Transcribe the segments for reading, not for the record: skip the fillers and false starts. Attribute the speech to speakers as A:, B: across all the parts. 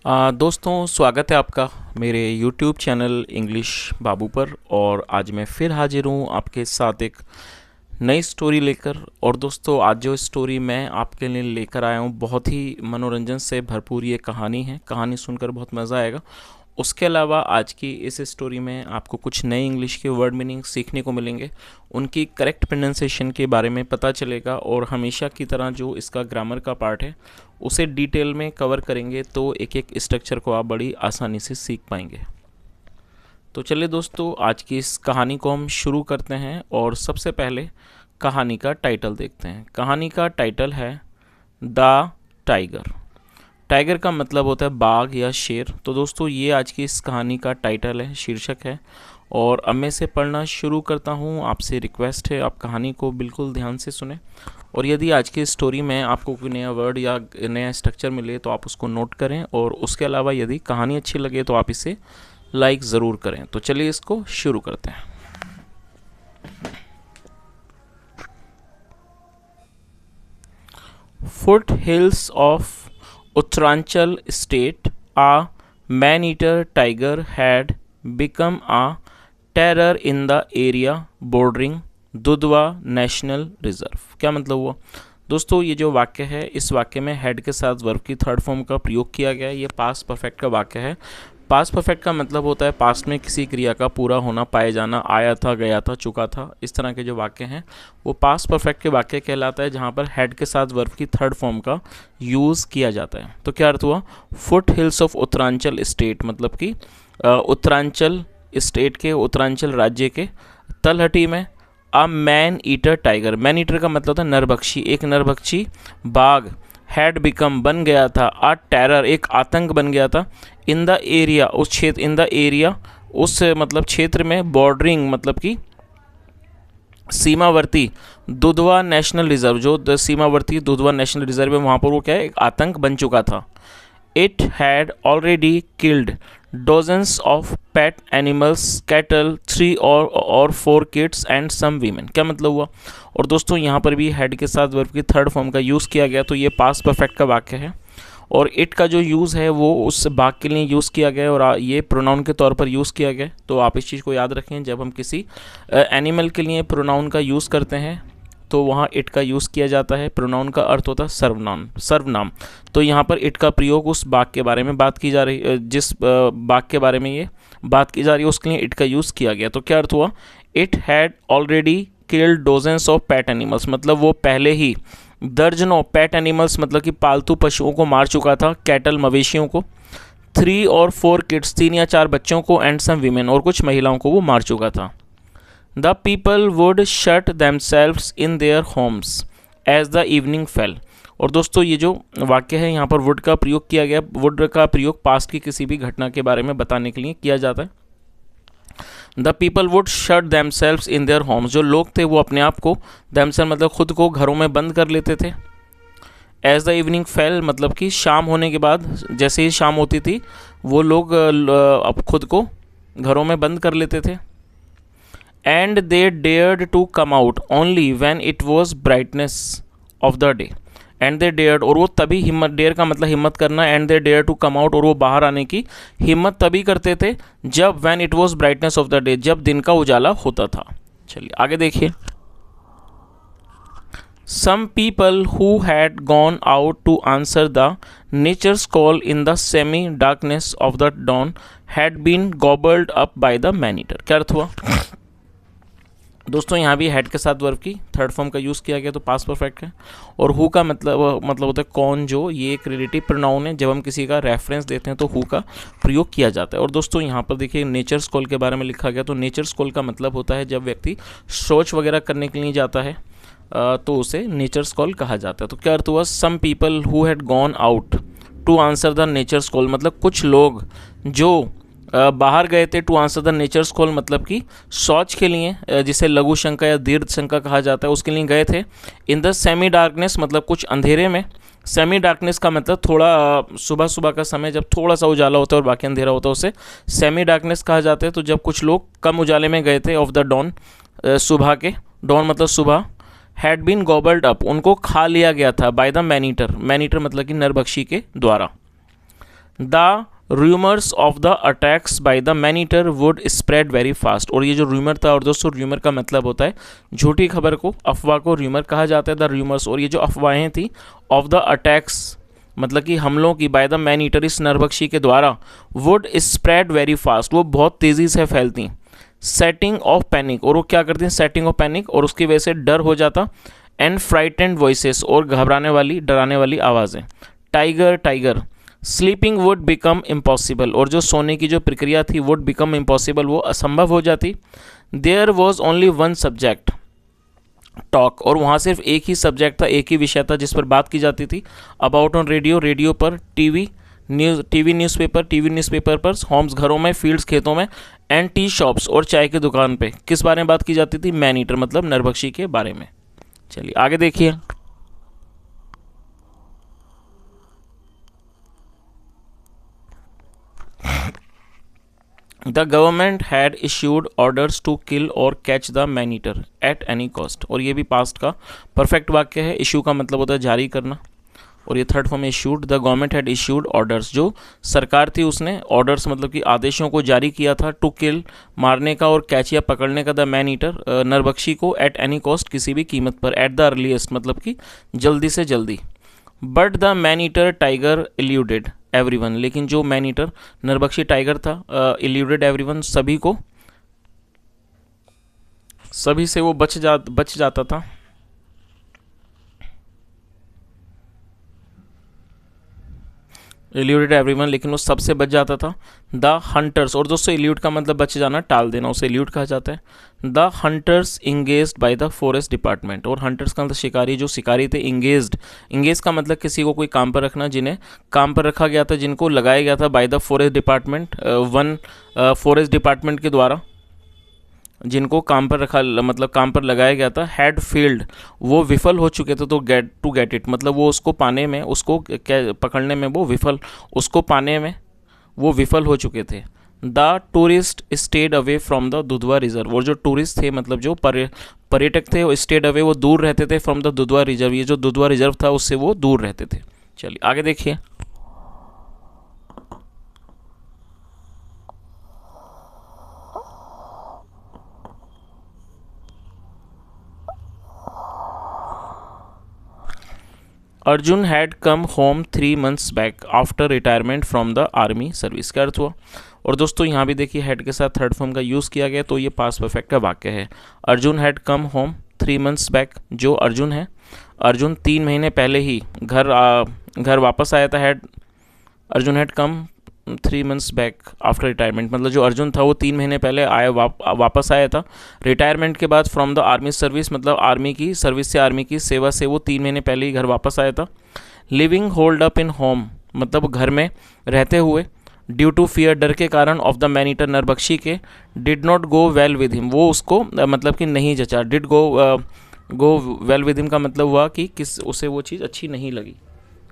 A: दोस्तों, स्वागत है आपका मेरे YouTube चैनल इंग्लिश बाबू पर। और आज मैं फिर हाजिर हूँ आपके साथ एक नई स्टोरी लेकर। और दोस्तों, आज जो स्टोरी मैं आपके लिए लेकर आया हूँ बहुत ही मनोरंजन से भरपूर ये कहानी है। कहानी सुनकर बहुत मज़ा आएगा। उसके अलावा आज की इस स्टोरी में आपको कुछ नए इंग्लिश के वर्ड मीनिंग सीखने को मिलेंगे, उनकी करेक्ट प्रोनाउंसिएशन के बारे में पता चलेगा। और हमेशा की तरह जो इसका ग्रामर का पार्ट है उसे डिटेल में कवर करेंगे, तो एक एक स्ट्रक्चर को आप बड़ी आसानी से सीख पाएंगे। तो चलिए दोस्तों, आज की इस कहानी को हम शुरू करते हैं। और सबसे पहले कहानी का टाइटल देखते हैं। कहानी का टाइटल है द टाइगर। टाइगर का मतलब होता है बाघ या शेर। तो दोस्तों, ये आज की इस कहानी का टाइटल है, शीर्षक है। और अब मैं इसे पढ़ना शुरू करता हूँ। आपसे रिक्वेस्ट है आप कहानी को बिल्कुल ध्यान से सुने। और यदि आज की स्टोरी में आपको कोई नया वर्ड या नया स्ट्रक्चर मिले तो आप उसको नोट करें। और उसके अलावा यदि कहानी अच्छी लगे तो आप इसे लाइक ज़रूर करें। तो चलिए इसको शुरू करते हैं। Foot hills of Uttaranchal state, a man-eater tiger had become a terror in the area bordering Dudhwa national reserve. क्या मतलब हुआ दोस्तों? ये जो वाक्य है, इस वाक्य में हेड के साथ वर्ब की थर्ड फॉर्म का प्रयोग किया गया है। ये पास्ट परफेक्ट का वाक्य है। पास्ट परफेक्ट का मतलब होता है पास्ट में किसी क्रिया का पूरा होना, पाए जाना, आया था, गया था, चुका था। इस तरह के जो वाक्य हैं वो पास्ट परफेक्ट के वाक्य कहलाता है, जहाँ पर हेड के साथ वर्ब की थर्ड फॉर्म का यूज़ किया जाता है। तो क्या अर्थ हुआ? Foot hills of Uttaranchal state, मतलब कि उत्तरांचल स्टेट के, उत्तरांचल राज्य के तलहटी में a man eater tiger. Man eater का मतलब था नरभक्षी, एक नरभक्षी बाघ। हैड बिकम बन गया था, अ टेरर एक आतंक बन गया था, इन द एरिया उस क्षेत्र, इन द एरिया उस मतलब क्षेत्र में, बॉर्डरिंग मतलब कि सीमावर्ती, दुधवा नेशनल रिजर्व जो सीमावर्ती दुधवा नेशनल रिजर्व है वहाँ पर वो क्या है, एक आतंक बन चुका था। It had already killed dozens of pet animals, cattle, 3 और 4 किड्स एंड सम वीमेन। क्या मतलब हुआ? और दोस्तों, यहाँ पर भी हेड के साथ वर्ब की थर्ड फॉर्म का यूज़ किया गया। तो ये पास्ट परफेक्ट का वाक्य है। और इट का जो यूज़ है वो उस बाघ के लिए यूज़ किया गया है, और ये प्रोनाउन के तौर पर यूज़ किया गया है। तो आप इस चीज़ को याद रखें, जब हम किसी एनिमल के लिए प्रोनाउन का यूज़ करते हैं तो वहाँ इट का यूज़ किया जाता है। प्रोनाउन का अर्थ होता है सर्वनाम, सर्वनाम। तो यहाँ पर इट का प्रयोग उस बाघ के बारे में बात की जा रही, जिस बाघ के बारे में ये बात की जा रही है उसके लिए इट का यूज़ किया गया। तो क्या अर्थ हुआ? It had already killed dozens of pet animals, मतलब वो पहले ही दर्जनों पेट एनिमल्स मतलब कि पालतू पशुओं को मार चुका था, कैटल मवेशियों को, 3 और 4 किड्स 3 या 4 बच्चों को, एंड सम वीमेन और कुछ महिलाओं को वो मार चुका था। The people would shut themselves in their homes as the evening fell. और दोस्तों, ये जो वाक्य है यहाँ पर वुड का प्रयोग किया गया। वुड का प्रयोग पास्ट की किसी भी घटना के बारे में बताने के लिए किया जाता है। The people would shut themselves in their Holmes, जो लोग थे वो अपने आप को, दैमसेल्व मतलब खुद को, घरों में बंद कर लेते थे। एज द इवनिंग फेल मतलब कि शाम होने के बाद, जैसे ही शाम होती थी वो लोग अब खुद को घरों में बंद कर लेते थे। And they dared to come out only when it was brightness of the day. And they dared, और वो तभी हिम्मत, डेयर का मतलब हिम्मत करना, and they dare to come out, और वो बाहर आने की हिम्मत तभी करते थे जब when it was brightness of the day, जब दिन का उजाला होता था। चलिए आगे देखिए। Some people who had gone out to answer the nature's call in the semi darkness of the dawn had been gobbled up by the man eater. क्या अर्थ हुआ दोस्तों? यहाँ भी हेड के साथ वर्ब की थर्ड फॉर्म का यूज़ किया गया, तो पास्ट परफेक्ट है। और हु का मतलब होता है कौन, जो, ये एक रिलेटिव प्रोनाउन है। जब हम किसी का रेफरेंस देते हैं तो हु का प्रयोग किया जाता है। और दोस्तों, यहाँ पर देखिए नेचर्स कॉल के बारे में लिखा गया। तो नेचर्स कॉल का मतलब होता है जब व्यक्ति शौच वगैरह करने के लिए जाता है तो उसे नेचर्स कॉल कहा जाता है। तो क्या अर्थ हुआ? Some people who had gone out to answer the nature's call, मतलब कुछ लोग जो बाहर गए थे, to answer the nature's call मतलब कि शौच के लिए, जिसे लघु शंका या दीर्घ शंका कहा जाता है, उसके लिए गए थे। इन द सेमी डार्कनेस मतलब कुछ अंधेरे में। सेमी डार्कनेस का मतलब थोड़ा सुबह सुबह का समय, जब थोड़ा सा उजाला होता है और बाकी अंधेरा होता है, उसे सेमी डार्कनेस कहा जाता है। तो जब कुछ लोग कम उजाले में गए थे, ऑफ द डॉन, सुबह के, डॉन मतलब सुबह, हैड बीन गॉबल्ड अप उनको खा लिया गया था, bye the man eater, man eater मतलब कि नरभक्षी के द्वारा। The rumours of the attacks bye the man eater would spread very fast. और ये जो रूमर था, और दोस्तों रूमर का मतलब होता है झूठी खबर को, अफवाह को रूमर कहा जाता है, द रूमर्स। और ये जो अफवाहें थी ऑफ द अटैक्स मतलब कि हमलों की बाय द मैन ईटर इस नरभक्षी के द्वारा, वुड स्प्रेड वेरी फास्ट वो बहुत तेज़ी से फैलती। सेटिंग ऑफ पैनिक और वो क्या करती हैं, सेटिंग ऑफ पैनिक, और उसकी वजह से डर हो जाता। एंड फ्राइटेंड वॉइसेस और घबराने वाली डराने वाली आवाज़ें। Tiger tiger sleeping would become impossible और जो सोने की जो प्रक्रिया थी वुड बिकम इम्पॉसिबल वो असंभव हो जाती। There was only one subject talk और वहाँ सिर्फ एक ही सब्जेक्ट था, एक ही विषय था जिस पर बात की जाती थी। अबाउट ऑन रेडियो, रेडियो पर, टीवी न्यूज़पेपर पर, होम्स घरों में, फील्ड्स खेतों में, एंड टी शॉप्स और चाय की दुकान पे किस बारे में बात की जाती थी, मैन ईटर मतलब नरभक्षी के बारे में। चलिए आगे देखिए। The government had issued orders to kill और catch the man eater at any cost. और ये भी पास्ट का परफेक्ट वाक्य है। इशू का मतलब होता है जारी करना, और ये थर्ड फॉर्म में issued. The government had issued orders, जो सरकार थी उसने ऑर्डर्स मतलब कि आदेशों को जारी किया था, टू किल मारने का, और कैच या पकड़ने का, द मैन ईटर नरभक्षी को, एट एनी कॉस्ट किसी भी कीमत पर, एट द अर्लीस्ट मतलब कि जल्दी से जल्दी। But the man eater tiger eluded everyone, लेकिन जो मैन ईटर नरभक्षी टाइगर था इल्यूडेड एवरीवन सभी से वो बच जाता था। इल्यूडेड एवरीवन लेकिन वो सबसे बच जाता था। द हंटर्स, और दोस्तों इल्यूड का मतलब बच जाना, टाल देना, उसे इल्यूड कहा जाता है। The hunters engaged by the forest department, और हंटर्स का मतलब शिकारी, जो शिकारी थे इंगेज का मतलब किसी को कोई काम पर रखना, जिन्हें काम पर रखा गया था, जिनको लगाया गया था by the forest department, forest department के द्वारा जिनको काम पर रखा मतलब काम पर लगाया गया था। हैड फील्ड वो विफल हो चुके थे, तो गेट इट मतलब वो उसको पाने में, उसको पकड़ने में वो विफल, उसको पाने में वो विफल हो चुके थे। The tourist stayed away from the Dudhwa reserve, और जो टूरिस्ट थे मतलब जो पर्यटक थे वो स्टेड अवे वो दूर रहते थे, फ्रॉम द दुधवा रिजर्व, ये जो दुधवा रिजर्व था उससे वो दूर रहते थे। चलिए आगे देखिए। Arjun had come home 3 months back after retirement from the army service. क्या अर्थ हुआ? और दोस्तों यहाँ भी देखिए हैड के साथ थर्ड फॉर्म का यूज़ किया गया, तो ये पास्ट परफेक्ट का वाक्य है। Arjun had come home 3 months back, जो अर्जुन है, अर्जुन 3 महीने पहले ही घर वापस आया था। Arjun had come 3 months back after retirement मतलब जो अर्जुन था वो 3 महीने पहले वापस आया था रिटायरमेंट के बाद, फ्रॉम द आर्मी सर्विस मतलब आर्मी की सर्विस से, आर्मी की सेवा से वो 3 महीने पहले ही घर वापस आया था। Living hold up in home मतलब घर में रहते हुए, ड्यू टू फियर डर के कारण, ऑफ द मैन ईटर नरभक्षी के, did not go well with him वो उसको मतलब कि नहीं जचा। Did go well with him का मतलब हुआ कि उसे वो चीज़ अच्छी नहीं लगी।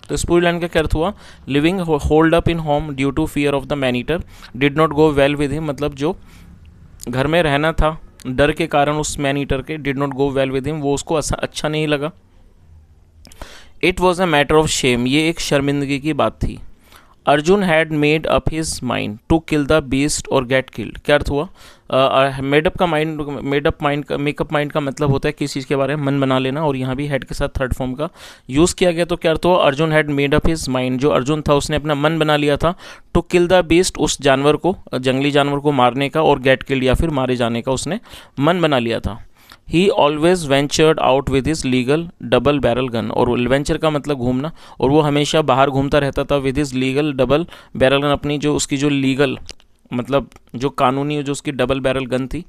A: तो इस पूरी लाइन का क्या अर्थ हुआ? Living hold up in home due to fear of the man eater, did not go well with him मतलब जो घर में रहना था डर के कारण उस मैन ईटर के, did not go well with him वो उसको अच्छा नहीं लगा। It was a matter of shame ये एक शर्मिंदगी की बात थी। Arjun had made up his mind to kill the beast और गेट किल्ड। क्या अर्थ हुआ? मेकअप माइंड का मतलब होता है किसी चीज़ के बारे में मन बना लेना, और यहाँ भी हैड के साथ थर्ड फॉर्म का यूज़ किया गया। तो क्या अर्थ हुआ? Arjun had made up his mind, जो अर्जुन था उसने अपना मन बना लिया था, टू किल द बीस्ट उस जानवर को, जंगली जानवर को मारने का, और गेट किल्ड या फिर मारे जाने का उसने मन बना लिया था। ही always ventured out with his legal double barrel gun, और वेंचर का मतलब घूमना, और वो हमेशा बाहर घूमता रहता था with his legal double barrel gun, अपनी जो उसकी जो लीगल मतलब जो कानूनी जो उसकी डबल बैरल गन थी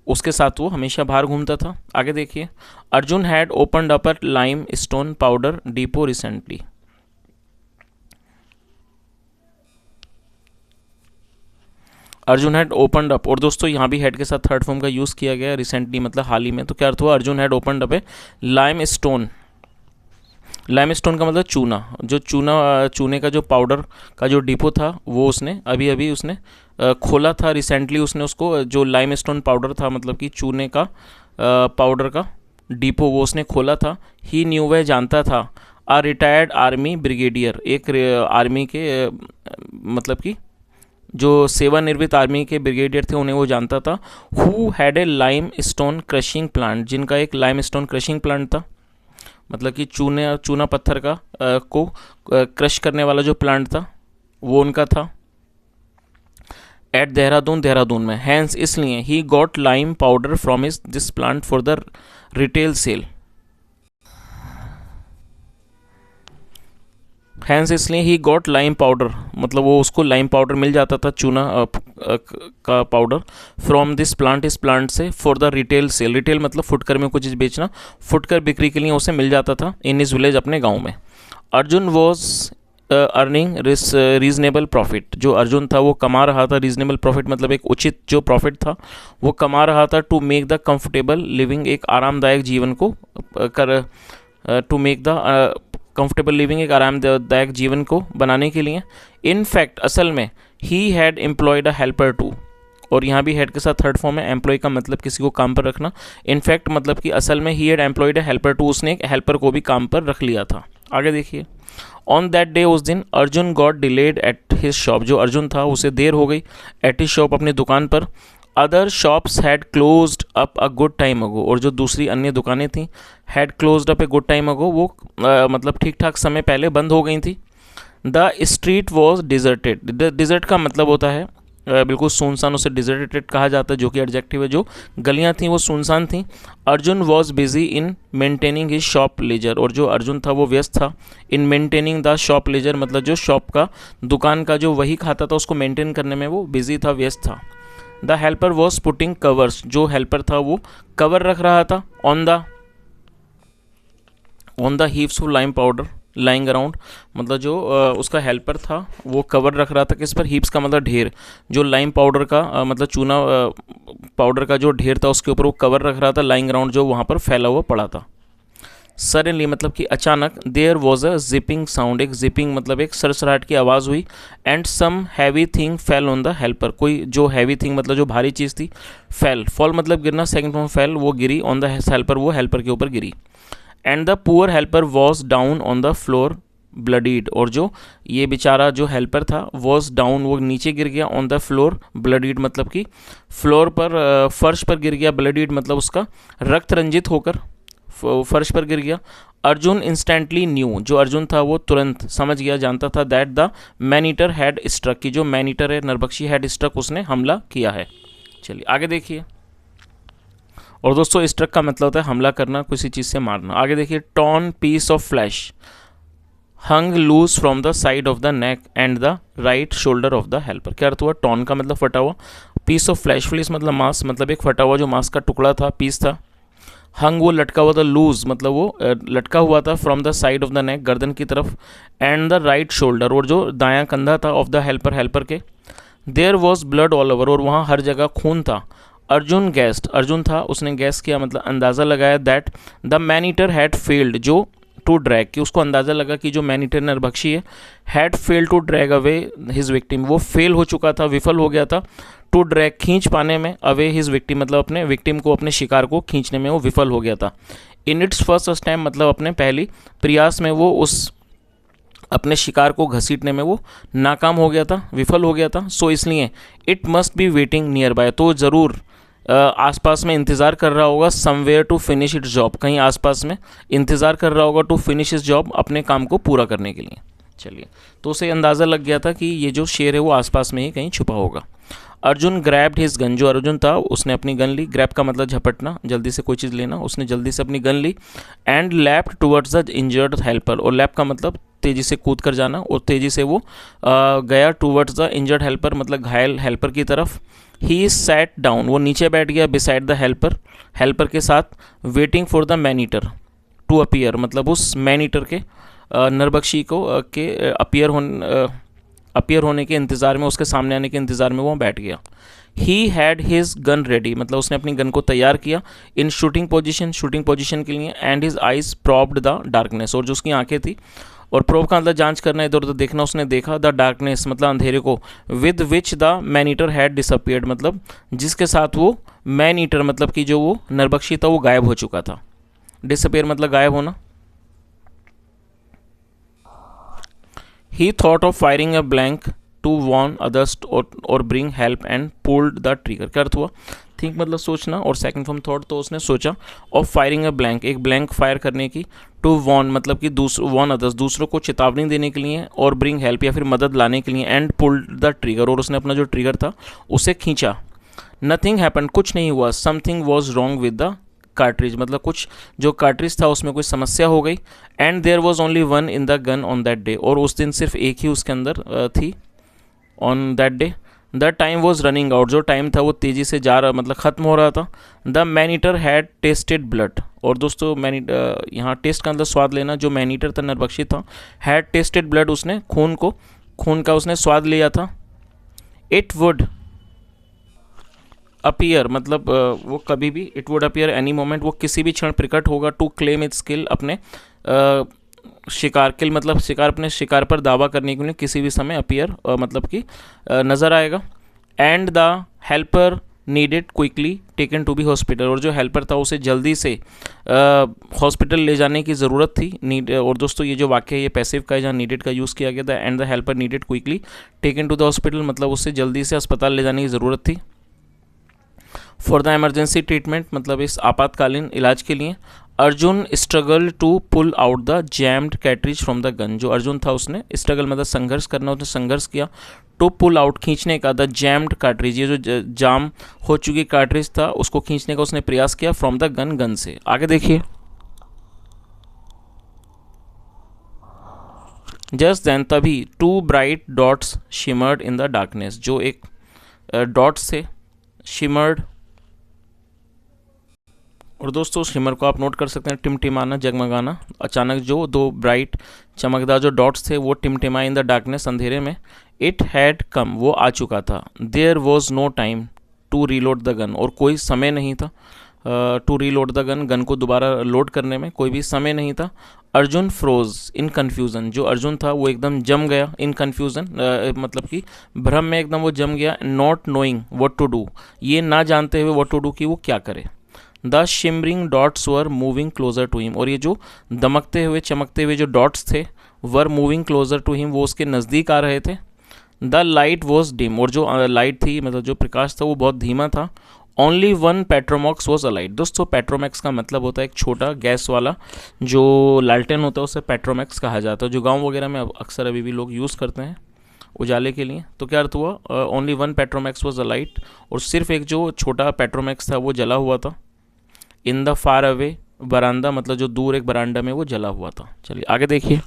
A: उसके साथ वो हमेशा बाहर घूमता था। आगे देखिए। Arjun had opened up a lime stone powder depot recently. Arjun had opened up, और दोस्तों यहाँ भी हेड के साथ थर्ड फॉर्म का यूज़ किया गया, रिसेंटली मतलब हाल ही में। तो क्या अर्थ हुआ? Arjun had opened up A lime stone का मतलब चूना, जो चूने का जो पाउडर का जो डिपो था वो उसने अभी उसने खोला था। रिसेंटली उसने उसको, जो लाइम स्टोन पाउडर था मतलब कि चूने का पाउडर का डिपो वो उसने खोला था। ही न्यू वह जानता था, Arjun knew that Arjun would never stay in the city, Arjun अपने शहर में नहीं रहना चाहता था। ही always ventured out with his legal double barrel gun, वो हमेशा बाहर घूमता था with his legal double barrel gun, अपनी जो उसकी जो लीगल मतलब अ रिटायर्ड आर्मी ब्रिगेडियर, एक आर्मी के मतलब कि जो सेवानिवृत्त आर्मी के ब्रिगेडियर थे उन्हें वो जानता था। Who had a lime stone crushing plant, जिनका एक लाइम स्टोन क्रशिंग प्लांट था, मतलब कि चूना पत्थर का को क्रश करने वाला जो प्लांट था वो उनका था, एट देहरादून में। हैंस इसलिए he got lime powder from इस this plant for the retail sale. Hence इसलिए ही गॉट लाइम पाउडर, मतलब वो उसको लाइम पाउडर मिल जाता था, चूना का पाउडर, फ्रॉम दिस प्लांट, इस प्लांट से, for the retail cell. Retail मतलब फुटकर में कुछ चीज़ बेचना, फुटकर बिक्री के लिए उसे मिल जाता था इन इस विलेज, अपने गाँव में। Arjun was earning reasonable profit, जो अर्जुन था वो कमा रहा था, रीजनेबल प्रॉफिट मतलब एक उचित जो प्रॉफिट था वो कमा रहा था, to make the comfortable living, एक आरामदायक जीवन को to make the comfortable living, एक आरामदायक जीवन को बनाने के लिए। इन फैक्ट असल में ही had employed a helper too, और यहाँ भी हेड के साथ थर्ड फॉर्म है, एम्प्लॉय का मतलब किसी को काम पर रखना, इनफैक्ट मतलब कि असल में ही had employed a helper too, उसने एक हेल्पर को भी काम पर रख लिया था। आगे देखिए, ऑन दैट डे, उस दिन Arjun got delayed at his shop, जो अर्जुन था उसे देर हो गई एट हिज शॉप, अपनी दुकान पर। Other shops had closed up a good time ago, और जो दूसरी अन्य दुकानें थीं had closed up a good time ago, वो मतलब ठीक ठाक समय पहले बंद हो गई थी। The street was deserted, desert का मतलब होता है बिल्कुल सुनसान, उसे डिजर्टेड कहा जाता है, जो कि एडजेक्टिव है। जो गलियां थीं वो सुनसान थीं। Arjun was busy in maintaining his shop ledger, और जो अर्जुन था वो व्यस्त था in maintaining the shop ledger, मतलब जो शॉप का, दुकान का जो वही खाता था उसको मेंटेन करने में वो बिजी था, व्यस्त था। The helper was putting covers, जो हेल्पर था वो कवर रख रहा था on the heaps of lime powder lying around, मतलब जो उसका हेल्पर था वो कवर रख रहा था किस पर, हीप्स का मतलब ढेर, जो लाइम पाउडर का मतलब चूना पाउडर का जो ढेर था उसके ऊपर वो कवर रख रहा था, लाइंग अराउंड जो वहाँ पर फैला हुआ पड़ा था। सडनली मतलब कि अचानक, there was a zipping sound, एक जिपिंग मतलब एक सरसराहट की आवाज़ हुई, and some heavy thing fell on the helper, कोई जो हैवी थिंग मतलब जो भारी चीज़ थी, फेल, फॉल मतलब गिरना, सेकंड फॉर्म फेल, वो गिरी, ऑन द हेल्पर, वो हेल्पर के ऊपर गिरी। And the poor helper was down on the floor bleeding, और जो ये बेचारा जो हेल्पर था वॉज डाउन, वो नीचे गिर गया, ऑन द फ्लोर ब्लडीड मतलब कि फ्लोर पर, फर्श पर गिर गया, ब्लडीड मतलब उसका रक्त रंजित होकर फर्श पर गिर गया। अर्जुन इंस्टेंटली न्यू, जो अर्जुन था वो तुरंत समझ गया, जानता था, that the man eater had struck, की जो मैन ईटर है नरभक्षी, हैड स्ट्रक, उसने हमला किया है। चलिए आगे देखिए, और दोस्तों स्ट्रक का मतलब होता है हमला करना, किसी चीज़ से मारना। आगे देखिए, torn piece of flesh hung loose from the side of the neck and the right shoulder of the helper. क्या अर्थ हुआ, टॉर्न का मतलब फटा हुआ, पीस ऑफ फ्लैश, फ्लेश मतलब मांस, मतलब एक फटा हुआ जो मांस का टुकड़ा था, पीस था। हंग वो लटका हुआ था, लूज मतलब वो लटका हुआ था, from the side of the नेक गर्दन की तरफ, एंड द राइट शोल्डर, और जो दायां कंधा था, ऑफ द हेल्पर हेल्पर के। There was blood all over, और वहाँ हर जगह खून था। अर्जुन गैस्ड, अर्जुन था उसने गैस किया मतलब अंदाज़ा लगाया, that the man eater had failed, जो टू ड्रैग, कि उसको अंदाज़ा लगा कि जो मैन ईटर नरभक्षी है, had failed to drag away his victim, वो फेल हो चुका था, विफल हो गया था, टू ड्रैग खींच पाने में, अवे हिज विक्टिम मतलब अपने विक्टिम को, अपने शिकार को खींचने में वो विफल हो गया था। इन इट्स फर्स्ट टाइम मतलब अपने पहली प्रयास में वो उस अपने शिकार को घसीटने में वो नाकाम हो गया था, विफल हो गया था। सो इसलिए it must be waiting nearby, तो ज़रूर आसपास में इंतज़ार कर रहा होगा, somewhere to finish its job, कहीं आसपास में इंतज़ार कर रहा होगा, टू फिनिश इस जॉब, अपने काम को पूरा करने के लिए। चलिए, तो उसे अंदाज़ा लग गया था कि ये जो शेर है वो आसपास में ही कहीं छुपा होगा। अर्जुन ग्रैब्ड हिज गन, जो अर्जुन था उसने अपनी गन ली, ग्रैब का मतलब झपटना, जल्दी से कोई चीज़ लेना, उसने जल्दी से अपनी गन ली, and leapt towards the injured helper, और लैप का मतलब तेज़ी से कूद कर जाना, और तेज़ी से वो गया टुवर्ड्स द इंजर्ड हेल्पर मतलब घायल हेल्पर की तरफ। ही सैट डाउन, वो नीचे बैठ गया, बिसाइड द हेल्पर, हेल्पर के साथ, waiting for the man eater to appear, मतलब उस मैन ईटर के नरभक्षी को के अपीयर होने के इंतज़ार में, उसके सामने आने के इंतज़ार में वो बैठ गया। He had his gun ready, मतलब उसने अपनी गन को तैयार किया, इन शूटिंग पोजीशन के लिए, and his eyes probed the darkness, और जो उसकी आंखें थी, और प्रोब का मतलब जांच करना, इधर उधर देखना, उसने देखा, द डार्कनेस मतलब अंधेरे को, with which the man eater had disappeared, मतलब जिसके साथ वो मैन ईटर मतलब कि जो वो नरभक्षी था वो गायब हो चुका था। डिसअपियर मतलब गायब होना। He thought of firing a blank to warn others और bring help and pulled the trigger. क्या अर्थ हुआ? थिंक मतलब सोचना, और सेकंड फॉर्म थॉट, तो उसने सोचा, ऑफ फायरिंग अ ब्लैंक, एक ब्लैंक फायर करने की, टू वॉर्न मतलब कि वॉर्न अदर्स, दूसरों को चेतावनी देने के लिए, और ब्रिंग हेल्प या फिर मदद लाने के लिए, एंड पुल्ड द ट्रिगर, और उसने अपना जो ट्रिगर था उसे खींचा। नथिंग हैपन, कुछ नहीं हुआ। Something was wrong with the cartridge, मतलब कुछ जो कार्ट्रिज था उसमें कोई समस्या हो गई। And there was only one in the gun on that day, और उस दिन सिर्फ एक ही उसके अंदर थी on that day. The time was running out, जो टाइम था वो तेज़ी से जा रहा, मतलब ख़त्म हो रहा था। The man-eater had tested blood, और दोस्तों यहाँ टेस्ट का मतलब स्वाद लेना, जो मैनीटर था नरबक्षी था, हैड टेस्टेड ब्लड, उसने खून का उसने स्वाद लिया था। इट वुड अपीयर मतलब वो कभी भी, it would appear any moment, वो किसी भी क्षण प्रकट होगा, टू क्लेम इट्स स्किल, अपने शिकार, किल मतलब शिकार, अपने शिकार पर दावा करने के लिए किसी भी समय अपीयर मतलब कि नज़र आएगा। And the helper needed quickly taken to be hospital, और जो हेल्पर था उसे जल्दी से हॉस्पिटल ले जाने की ज़रूरत थी। नीड, और दोस्तों ये जो वाक्य है ये पैसिव का है जहाँ नीडेड का यूज़ किया गया था। And the helper needed quickly taken to the hospital, मतलब उससे जल्दी से अस्पताल ले जाने की ज़रूरत थी। फॉर द इमरजेंसी ट्रीटमेंट, मतलब इस आपातकालीन इलाज के लिए। Arjun struggle to pull out the jammed cartridge from the gun, जो अर्जुन था उसने स्ट्रगल मतलब संघर्ष करना, उसने संघर्ष किया। टू पुल आउट खींचने का, द जैम्ड कार्ट्रिज, ये जो जाम हो चुकी कार्ट्रिज था उसको खींचने का उसने प्रयास किया, फ्रॉम द गन से। आगे देखिए। जस्ट देन, तभी, two bright dots shimmered in the darkness, जो एक डॉट्स थे, शिमर्ड, और दोस्तों शिमर को आप नोट कर सकते हैं टिमटिमाना, जगमगाना। अचानक जो दो ब्राइट चमकदार जो डॉट्स थे वो टिमटिमाए इन द डार्कनेस, अंधेरे में। इट हैड कम, वो आ चुका था। There was no time to reload the gun, और कोई समय नहीं था to reload the gun, gun को दोबारा लोड करने में कोई भी समय नहीं था। अर्जुन फ्रोज इन कन्फ्यूज़न, जो अर्जुन था वो एकदम जम गया, इन कन्फ्यूज़न मतलब कि भ्रम में एकदम वो जम गया। Not knowing what to do, ये ना जानते हुए व्हाट टू डू कि वो क्या करे। The shimmering dots were moving closer to him, और ये जो दमकते हुए चमकते हुए जो डॉट्स थे, were moving closer to him, वो उसके नज़दीक आ रहे थे। द लाइट वॉज डिम, और जो लाइट थी मतलब जो प्रकाश था वो बहुत धीमा था। ओनली वन पेट्रोमॉक्स वॉज अलाइट, दोस्तों पेट्रोमैक्स का मतलब होता है एक छोटा गैस वाला जो लालटेन होता है, उसे पेट्रोमैक्स कहा जाता है, जो गाँव वगैरह में अक्सर अभी भी लोग यूज़ करते हैं उजाले के लिए। तो क्या अर्थ हुआ? Only one Petromax was alight, और सिर्फ एक जो छोटा पेट्रोमैक्स था वो जला हुआ था। इन द फार अवे बरामदा, मतलब जो दूर एक बरामदा में वो जला हुआ था। चलिए आगे देखिए।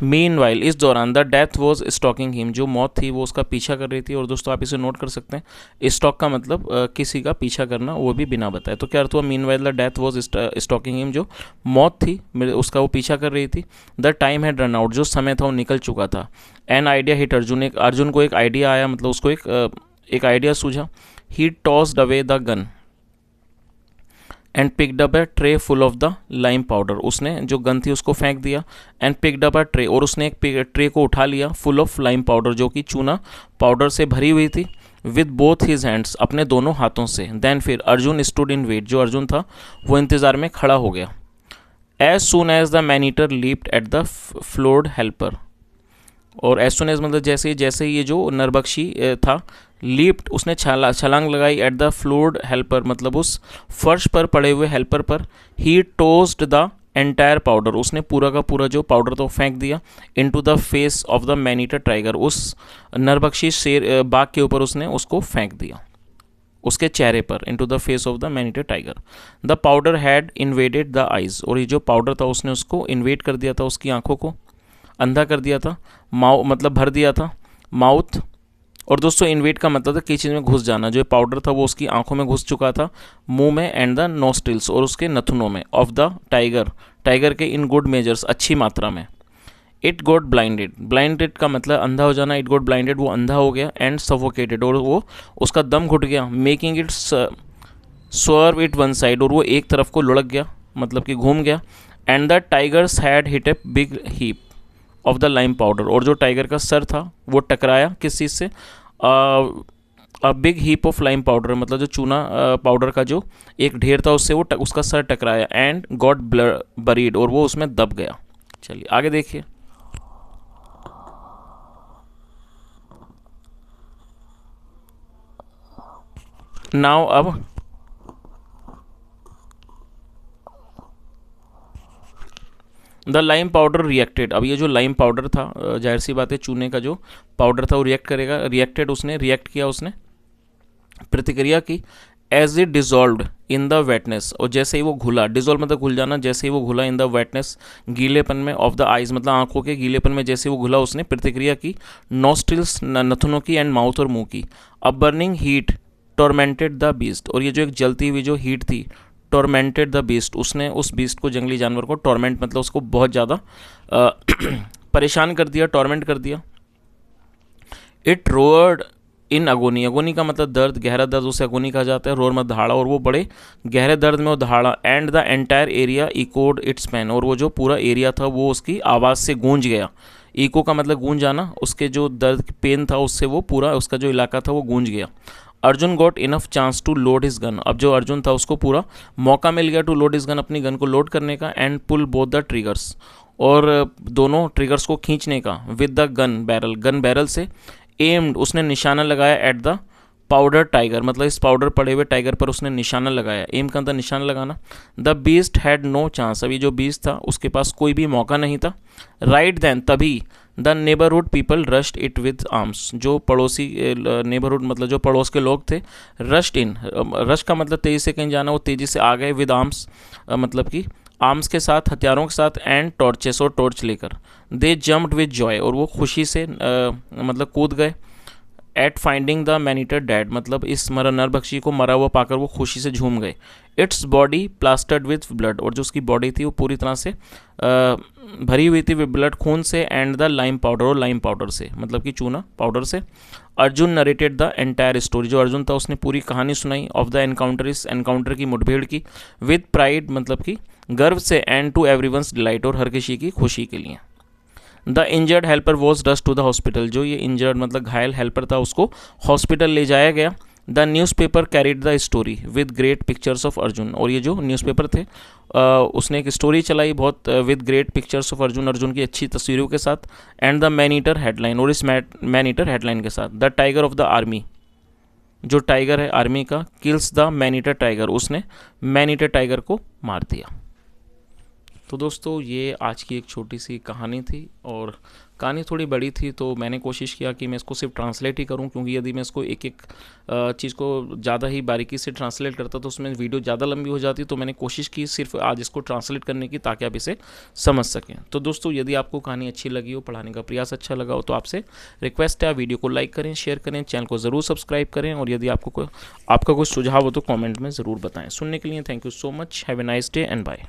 A: मीनवाइल, इस दौरान, the death was stalking him, जो मौत थी वो उसका पीछा कर रही थी। और दोस्तों आप इसे नोट कर सकते हैं, स्टॉक का मतलब किसी का पीछा करना, वो भी बिना बताए। तो क्या अर्थ हुआ? Meanwhile the death was stalking him, जो मौत थी उसका वो पीछा कर रही थी। The time had run out, जो समय था वो निकल चुका था। एन आइडिया हिट अर्जुन, एक अर्जुन को एक आइडिया आया, मतलब उसको एक आइडिया सूझा। He tossed away the gun and picked up a tray full of the lime powder, उसने जो गन थी उसको फेंक दिया। And picked up a tray, और उसने एक ट्रे को उठा लिया, फुल ऑफ लाइम पाउडर, जो कि चूना पाउडर से भरी हुई थी। विद बोथ हिज हैंड्स, अपने दोनों हाथों से। देन फिर अर्जुन स्टूड इन वेट, जो अर्जुन था वो इंतज़ार में खड़ा हो गया। As soon as the man eater leaped at the floored helper, और एज सुन एज मतलब जैसे जैसे ये जो नरबक्षी था, लीप्ड उसने छलांग लगाई, एट द फ्लोर्ड हेल्पर मतलब उस फर्श पर पड़े हुए हेल्पर पर। ही टोस्ड द एंटायर पाउडर, उसने पूरा का पूरा जो पाउडर तो फेंक दिया। Into the face of the man-eater tiger, उस नरबक्षी शेर बाघ के ऊपर उसने उसको फेंक दिया, उसके चेहरे पर। Into the face of the man-eater tiger. The powder had invaded the eyes, और ये जो पाउडर था उसने उसको इन्वेड कर दिया था, उसकी आंखों को अंधा कर दिया था। मतलब भर दिया था। माउथ, और दोस्तों इन्वेड का मतलब था किसी चीज़ में घुस जाना, जो पाउडर था वो उसकी आंखों में घुस चुका था, मुंह में, एंड द नोस्ट्रिल्स, और उसके नथुनों में। ऑफ द टाइगर के इन गुड मेजर्स, अच्छी मात्रा में। इट गॉट ब्लाइंडेड, ब्लाइंडेड का मतलब अंधा हो जाना। इट गॉट ब्लाइंडेड, वो अंधा हो गया। एंड सफोकेटेड, और वो उसका दम घुट गया। Making it swerve it one side, और वो एक तरफ को लुढ़क गया, मतलब कि घूम गया। And the tigers had hit a big heap of the lime powder, और जो टाइगर का सर था वो टकराया किस चीज़ से? A big heap of lime powder, मतलब जो चूना पाउडर का जो एक ढेर था उससे वो उसका सर टकराया, एंड गॉट बरीड, और वो उसमें दब गया। चलिए आगे देखिए। नाउ अब द लाइम पाउडर रिएक्टेड, अब ये जो लाइम पाउडर था, जाहिर सी बात है चूने का जो पाउडर था वो रिएक्ट करेगा। रिएक्टेड, उसने रिएक्ट किया, उसने प्रतिक्रिया की। As it dissolve in the wetness, और जैसे ही वो घुला, डिजॉल्व मतलब घुल जाना, जैसे ही वो घुला इन द वेटनेस गीलेपन में, ऑफ द आइज मतलब आंखों के गीलेपन में जैसे वो घुला, उसने प्रतिक्रिया की नोस्ट्रिल्स नथुनों की, एंड माउथ और मुंह की। अब burning heat tormented the beast, और ये जो एक जलती हुई जो हीट थी, टॉर्मेंटेड द बीस्ट, उसने उस बीस्ट को, जंगली जानवर को, टॉर्मेंट मतलब उसको बहुत ज़्यादा परेशान कर दिया, टॉर्मेंट कर दिया। इट रोअर्ड इन अगोनी, अगोनी का मतलब दर्द, गहरा दर्द, उसे अगोनी कहा जाता है। रोर मत दहाड़ा, और वो बड़े गहरे दर्द में वो दहाड़ा। And the entire area echoed its pain, और वो जो पूरा एरिया था वो उसकी आवाज़ से गूंज गया। इको का मतलब गूंज जाना, उसके जो दर्द पेन था उससे वो पूरा उसका जो इलाका था वो गूंज गया। Arjun got enough chance to load his gun, अब जो अर्जुन था उसको पूरा मौका मिल गया टू लोड हिज गन, अपनी गन को लोड करने का। And pull both the triggers, और दोनों ट्रिगर्स को खींचने का। With the gun barrel, gun barrel से। एम्ड, उसने निशाना लगाया। एट द पाउडर टाइगर, मतलब इस पाउडर पड़े हुए टाइगर पर उसने निशाना लगाया। एम का था निशाना लगाना। The beast had no chance, अभी जो बीस्ट था उसके पास कोई भी मौका नहीं था। राइट देन, तभी the neighbourhood people rushed it with arms, जो पड़ोसी, नेबरहुड मतलब जो पड़ोस के लोग थे, रश्ड इन, रश का मतलब तेज़ी से कहीं जाना, वो तेज़ी से आ गए। विद आर्म्स मतलब कि आर्म्स के साथ, हथियारों के साथ। एंड टॉर्चेस, और टॉर्च लेकर। दे जम्प्ड विद जॉय, और वो खुशी से मतलब कूद गए। At finding the man eater dead, मतलब इस नरभक्षी को मरा हुआ पाकर वो खुशी से झूम गए। Its body plastered with blood, और जो उसकी बॉडी थी वो पूरी तरह से भरी हुई थी विद ब्लड, खून से। एंड द लाइम पाउडर, और लाइम पाउडर से मतलब कि चूना पाउडर से। Arjun narrated the entire story, जो अर्जुन था उसने पूरी कहानी सुनाई। ऑफ द एनकाउंटर, इस एनकाउंटर की, मुठभेड़ की। विद प्राइड मतलब कि गर्व से। एंड टू एवरीवन्स डिलाइट, और हर किसी की खुशी के लिए। The injured helper was rush to the hospital, जो ये इंजर्ड मतलब घायल हेल्पर था उसको हॉस्पिटल ले जाया गया। The news paper carried the story with great pictures of Arjun, और ये जो न्यूज़पेपर थे उसने एक स्टोरी चलाई बहुत with great pictures of Arjun, Arjun की अच्छी तस्वीरों के साथ। And the man eater headline, और इस मैन ईटर हेडलाइन के साथ। The tiger of the army, जो टाइगर है आर्मी का, kills the man eater tiger, उसने मैन ईटर टाइगर को मार दिया। तो दोस्तों ये आज की एक छोटी सी कहानी थी, और कहानी थोड़ी बड़ी थी तो मैंने कोशिश किया कि मैं इसको सिर्फ ट्रांसलेट ही करूं, क्योंकि यदि मैं इसको एक एक चीज़ को ज़्यादा ही बारीकी से ट्रांसलेट करता तो उसमें वीडियो ज़्यादा लंबी हो जाती। तो मैंने कोशिश की सिर्फ आज इसको ट्रांसलेट करने की, ताकि आप इसे समझ सकें। तो दोस्तों यदि आपको कहानी अच्छी लगी हो, पढ़ाने का प्रयास अच्छा लगा हो, तो आपसे रिक्वेस्ट है आप वीडियो को लाइक करें, शेयर करें, चैनल को ज़रूर सब्सक्राइब करें, और यदि आपका कोई सुझाव हो तो कॉमेंट में ज़रूर बताएँ। सुनने के लिए thank you so much. Have a nice day and bye.